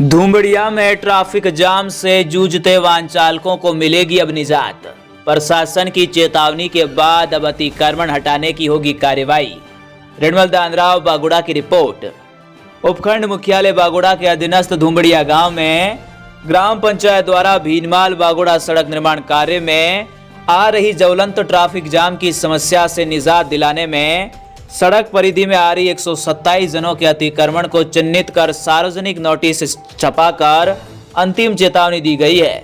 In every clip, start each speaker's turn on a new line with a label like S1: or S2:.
S1: धुमड़िया में traffic jam से जूझते वाहन चालकों को मिलेगी अब निजात। प्रशासन की चेतावनी के बाद अब अतिक्रमण हटाने की होगी कार्रवाई। रणमल दानराव बागुड़ा की रिपोर्ट। उपखंड मुख्यालय बागुड़ा के अधीनस्थ धुमड़िया गांव में ग्राम पंचायत द्वारा भीनमाल बागुड़ा सड़क निर्माण कार्य में आ रही ज्वलंत ट्रैफिक जाम की समस्या से निजात दिलाने में सड़क परिधि में आ रही 127 जनों के अतिक्रमण को चिन्हित कर सार्वजनिक नोटिस छपाकर अंतिम चेतावनी दी गई है।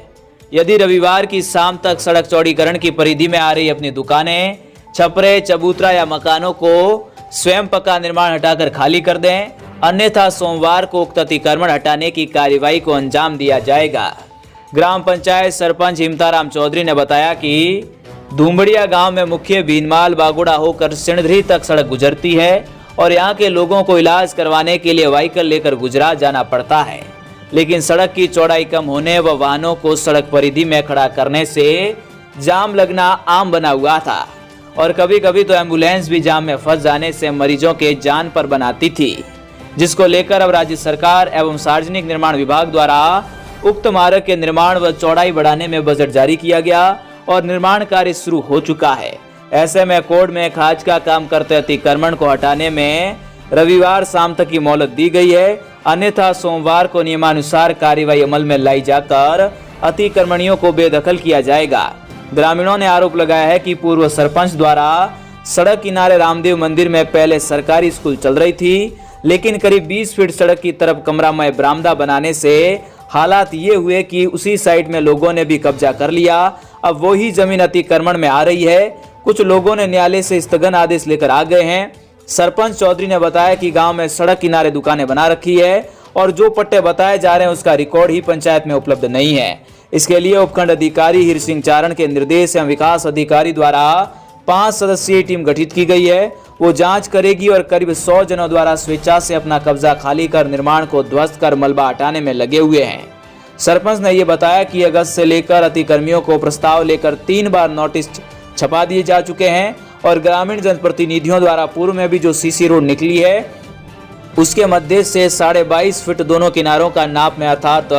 S1: यदि रविवार की शाम तक सड़क चौड़ीकरण की परिधि में आ रही अपनी दुकानें, छपरे, चबूतरा या मकानों को स्वयं पक्का निर्माण हटाकर खाली कर दें, अन्यथा सोमवार को उक्त अतिक्रमण हटाने की कार्रवाई को अंजाम दिया जाएगा। ग्राम पंचायत सरपंच हिमताराम चौधरी ने बताया कि धुमड़िया गांव में मुख्य भीनमाल बागुड़ा होकर सिणधरी तक सड़क गुजरती है और यहां के लोगों को इलाज करवाने के लिए व्हीकल लेकर गुजरात जाना पड़ता है, लेकिन सड़क की चौड़ाई कम होने व वाहनों को सड़क परिधि में खड़ा करने से जाम लगना आम बना हुआ था और कभी कभी तो एम्बुलेंस भी जाम में फंस जाने से मरीजों के जान पर बनाती थी, जिसको लेकर अब राज्य सरकार एवं सार्वजनिक निर्माण विभाग द्वारा उक्त मार्ग के निर्माण व चौड़ाई बढ़ाने में बजट जारी किया गया और निर्माण कार्य शुरू हो चुका है। ऐसे में कोर्ट में खाज का काम करते अतिक्रमण को हटाने में रविवार शाम तक की मोहलत दी गई है, अन्यथा सोमवार को नियमानुसार कार्रवाई अमल में लाई जाकर अतिक्रमणियों को बेदखल किया जाएगा। ग्रामीणों ने आरोप लगाया है कि पूर्व सरपंच द्वारा सड़क किनारे रामदेव मंदिर में पहले सरकारी स्कूल चल रही थी, लेकिन करीब 20 फीट सड़क की तरफ कमरामय बरामदा बनाने से हालात ये हुए कि उसी साइड में लोगों ने भी कब्जा कर लिया। अब वही जमीन अतिक्रमण में आ रही है। कुछ लोगों ने न्यायालय से स्थगन आदेश लेकर आ गए हैं। सरपंच चौधरी ने बताया कि गांव में सड़क किनारे दुकानें बना रखी है और जो पट्टे बताए जा रहे हैं उसका रिकॉर्ड ही पंचायत में उपलब्ध नहीं है। इसके लिए उपखंड अधिकारी हीर सिंह चारण के निर्देश एवं विकास अधिकारी द्वारा 5 सदस्यीय टीम गठित की गई है। वो जांच करेगी और करीब 100 जनों द्वारा स्वेच्छा से अपना कब्जा खाली कर निर्माण को ध्वस्त कर मलबा हटाने में लगे हुए हैं। सरपंच ने ये बताया कि अगस्त से लेकर अतिक्रमियों को प्रस्ताव लेकर 3 बार नोटिस छपा दिए जा चुके हैं और ग्रामीण जनप्रतिनिधियों द्वारा पूर्व में भी जो सीसी रोड निकली है उसके मध्य से 22.5 फीट दोनों किनारों का नाप में अर्थात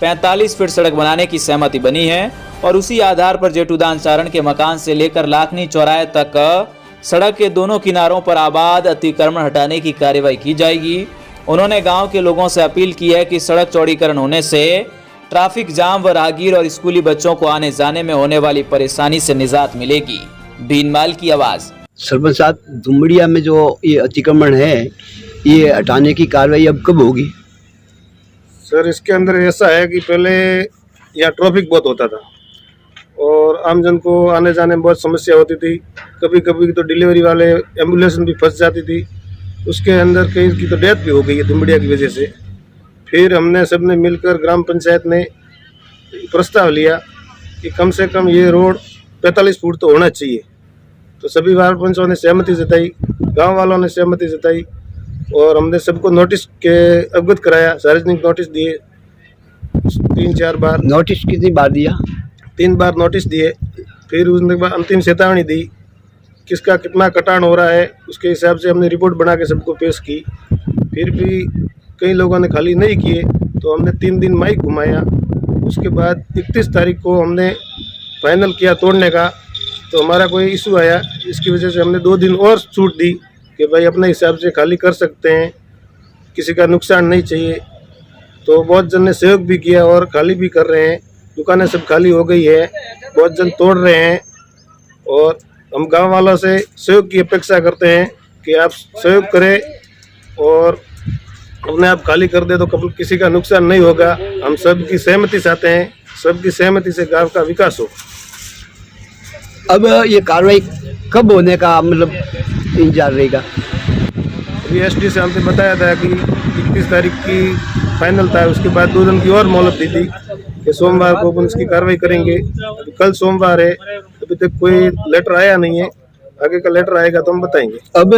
S1: 45 फीट सड़क बनाने की सहमति बनी है और उसी आधार पर जेठूदान चारण के मकान से लेकर लाखनी चौराहे तक सड़क के दोनों किनारों पर आबाद अतिक्रमण हटाने की कार्रवाई की जाएगी। उन्होंने गांव के लोगों से अपील की है कि सड़क चौड़ीकरण होने से ट्रैफिक जाम व राहगीर और स्कूली बच्चों को आने जाने में होने वाली परेशानी से निजात मिलेगी। भीनमाल की आवाज।
S2: सरपंच साहब, धुमड़िया में जो ये अतिक्रमण है ये हटाने की कार्रवाई अब कब होगी?
S3: सर, इसके अंदर ऐसा है कि पहले यहाँ ट्रैफिक बहुत होता था और आमजन को आने जाने में बहुत समस्या होती थी। कभी कभी तो डिलीवरी वाले एम्बुलेंस भी फंस जाती थी। उसके अंदर कई की तो डेथ भी हो गई है धुमड़िया की वजह से। फिर हमने सबने मिलकर ग्राम पंचायत ने प्रस्ताव लिया कि कम से कम ये रोड 45 फुट तो होना चाहिए। तो सभी वार्ड पंचों ने सहमति जताई, गांव वालों ने सहमति जताई और हमने सबको नोटिस के अवगत कराया। सार्वजनिक नोटिस दिए 3-4 बार।
S2: नोटिस कितनी बार दिया?
S3: 3 बार नोटिस दिए। फिर उसने बाद अंतिम चेतावनी दी किसका कितना कटान हो रहा है, उसके हिसाब से हमने रिपोर्ट बना के सबको पेश की। फिर भी कई लोगों ने खाली नहीं किए तो हमने 3 दिन माइक घुमाया। उसके बाद 31 तारीख को हमने फाइनल किया तोड़ने का। तो हमारा कोई इशू आया, इसकी वजह से हमने 2 दिन और छूट दी कि भाई अपने हिसाब से खाली कर सकते हैं, किसी का नुकसान नहीं चाहिए। तो बहुत जन ने सहयोग भी किया और खाली भी कर रहे हैं। दुकानें सब खाली हो गई है, बहुत जन तोड़ रहे हैं और हम गांव वालों से सहयोग की अपेक्षा करते हैं कि आप सहयोग करें और अपने आप खाली कर दे तो कभी किसी का नुकसान नहीं होगा। हम सबकी सहमति चाहते हैं, सबकी सहमति से गांव का विकास हो।
S2: अब ये कार्रवाई कब होने का मतलब इंतजार रहेगा?
S3: अभी एसडी से हमने बताया था कि 31 तारीख की फाइनल था। उसके बाद 2 दिन की और मोहलत दी थी कि सोमवार को अपन इसकी कार्रवाई करेंगे। कल सोमवार है, अभी तक कोई लेटर आया नहीं है। आगे का लेटर आएगा तो हम बताएंगे।
S2: अब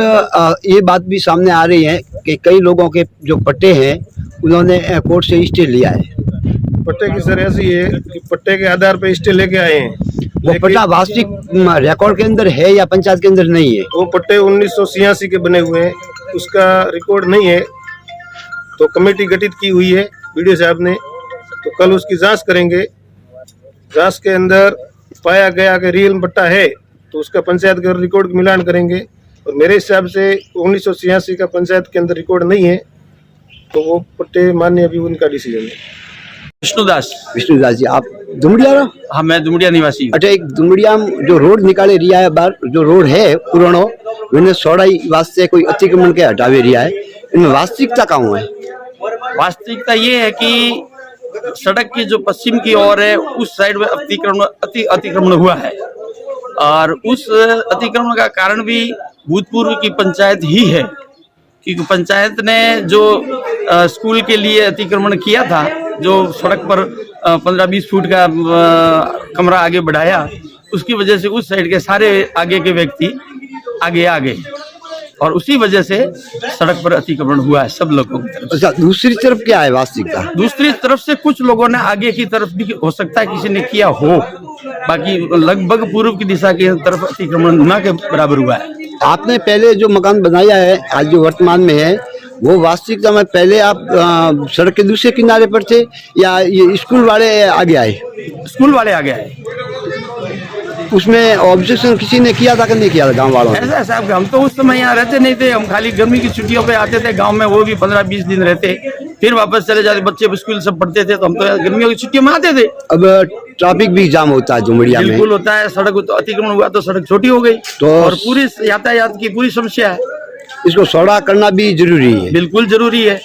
S2: ये बात भी सामने आ रही है कि कई लोगों के जो पट्टे हैं उन्होंने कोर्ट से स्टे लिया है।
S3: पट्टे की सर ऐसी है कि पट्टे के आधार पर स्टे लेके आए हैं।
S2: वो पट्टा वास्तविक रिकॉर्ड के अंदर है या पंचायत के अंदर नहीं है?
S3: वो पट्टे 1986 के बने हुए हैं, उसका रिकॉर्ड नहीं है। तो कमेटी गठित की हुई है वीडियो साहब ने, तो कल उसकी जांच करेंगे। जांच के अंदर पाया गया कि रियल पट्टा है तो उसका पंचायत के रिकॉर्ड का मिलान करेंगे। और मेरे हिसाब से 1986 का पंचायत के अंदर रिकॉर्ड नहीं है, तो वो पट्टे मान्य अभी उनका डिसीजन है।
S4: विष्णुदास।
S2: विष्णुदास जी, आप दुमड़िया रहो?
S4: हाँ, मैं दुमड़िया निवासी हूँ।
S2: अच्छा, एक दुमड़िया जो रोड निकाले रिया है बार, जो रोड है पुरानो, मैंने सोड़ाई वास्ते कोई अतिक्रमण के हटावे रिया है, इनमें वास्तविकता कहाँ है?
S4: वास्तविकता ये है कि सड़क की जो पश्चिम की ओर है उस साइड में अतिक्रमण हुआ है, और उस अतिक्रमण का कारण भी भूतपूर्व की पंचायत ही है, क्योंकि पंचायत ने जो स्कूल के लिए अतिक्रमण किया था, जो सड़क पर 15-20 फुट का कमरा आगे बढ़ाया, उसकी वजह से उस साइड के सारे आगे के व्यक्ति आगे आ गए, और उसी वजह से सड़क पर अतिक्रमण हुआ है सब लोगों की तरफ से।
S2: अच्छा, दूसरी तरफ क्या है वास्तविकता?
S4: दूसरी तरफ से कुछ लोगों ने आगे की तरफ भी हो सकता है किसी ने किया हो, बाकी लगभग पूर्व की दिशा की तरफ अतिक्रमण न के बराबर हुआ है।
S2: आपने पहले जो मकान बनाया है, आज जो वर्तमान में है, वो वास्तविकता में पहले आप सड़क के दूसरे किनारे पर थे या ये स्कूल वाले आगे आए?
S4: स्कूल वाले आगे आए।
S2: उसमें ऑब्जेक्शन किसी ने किया था कि नहीं किया था गांव वालों ने?
S4: ऐसा साहब, हम तो उस समय यहाँ रहते नहीं थे, हम खाली गर्मी की छुट्टियों पे आते थे गांव में, वो भी 15-20 दिन रहते, फिर वापस चले जाते। बच्चे स्कूल सब पढ़ते थे, तो हम तो गर्मियों की छुट्टियों में आते थे।
S2: अब ट्रैफिक भी जाम होता है दुमड़िया में?
S4: बिल्कुल होता है। सड़क तो अतिक्रमण हुआ तो सड़क छोटी हो गई,
S2: तो
S4: और पूरी यातायात की पूरी समस्या है।
S2: इसको चौड़ा करना भी जरूरी है।
S4: बिल्कुल जरूरी है।